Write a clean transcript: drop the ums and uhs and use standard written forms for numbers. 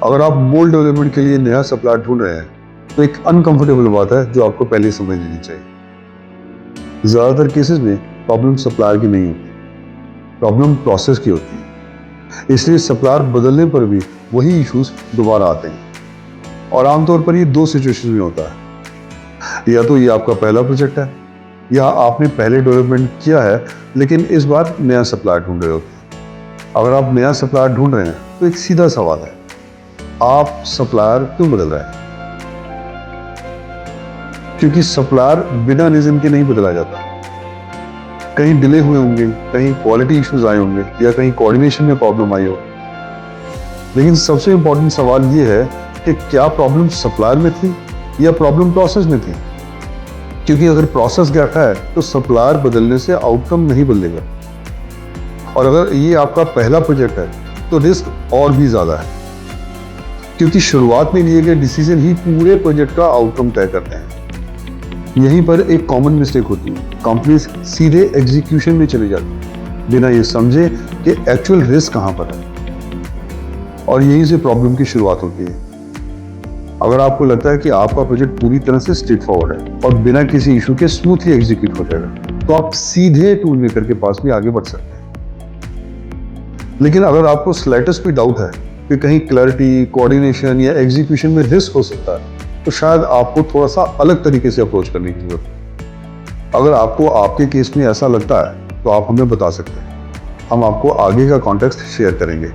अगर आप mould development के लिए नया सप्लायर ढूंढ रहे हैं तो एक अनकंफर्टेबल बात है जो आपको पहले समझ लेनी चाहिए। ज्यादातर केसेस में प्रॉब्लम सप्लायर की नहीं होती, प्रॉब्लम प्रोसेस की होती है। इसलिए सप्लायर बदलने पर भी वही इश्यूज दोबारा आते हैं और आमतौर पर ये दो सिचुएशन में होता है। या तो ये आपका पहला प्रोजेक्ट है या आपने पहले डेवलपमेंट किया है लेकिन इस बार नया सप्लायर ढूंढ रहे हो। अगर आप नया सप्लायर ढूंढ रहे हैं तो एक सीधा सवाल है, आप सप्लायर क्यों बदल रहे हैं? क्योंकि सप्लायर बिना रीजन के नहीं बदला जाता। कहीं डिले हुए होंगे, कहीं क्वालिटी इश्यूज आए होंगे या कहीं कोऑर्डिनेशन में प्रॉब्लम आई हो। लेकिन सबसे इंपॉर्टेंट सवाल ये है कि क्या प्रॉब्लम सप्लायर में थी या प्रॉब्लम प्रोसेस में थी? क्योंकि अगर प्रोसेस गैप है तो सप्लायर बदलने से आउटकम नहीं बदलेगा। और अगर ये आपका पहला प्रोजेक्ट है तो रिस्क और भी ज्यादा है, क्योंकि शुरुआत में लिए गए डिसीजन ही पूरे प्रोजेक्ट का आउटकम तय करते हैं। यहीं पर एक कॉमन मिस्टेक होती है, कंपनीज सीधे एग्जीक्यूशन में चले जाती है बिना ये समझे कि एक्चुअल रिस्क कहां पर है, और यहीं से प्रॉब्लम की शुरुआत होती है। अगर आपको लगता है कि आपका प्रोजेक्ट पूरी तरह से स्ट्रेट फॉरवर्ड है और बिना किसी इशू के स्मूथली एग्जीक्यूट हो जाएगा तो आप सीधे टूल मेकर के पास भी आगे बढ़ सकते हैं। लेकिन अगर आपको स्लाइटेस्ट भी डाउट है कि कहीं क्लैरिटी, कोऑर्डिनेशन या एग्जीक्यूशन में रिस्क हो सकता है तो शायद आपको थोड़ा सा अलग तरीके से अप्रोच करने की जरूरत है। अगर आपको आपके केस में ऐसा लगता है तो आप हमें बता सकते हैं, हम आपको आगे का कॉन्टेक्स्ट शेयर करेंगे।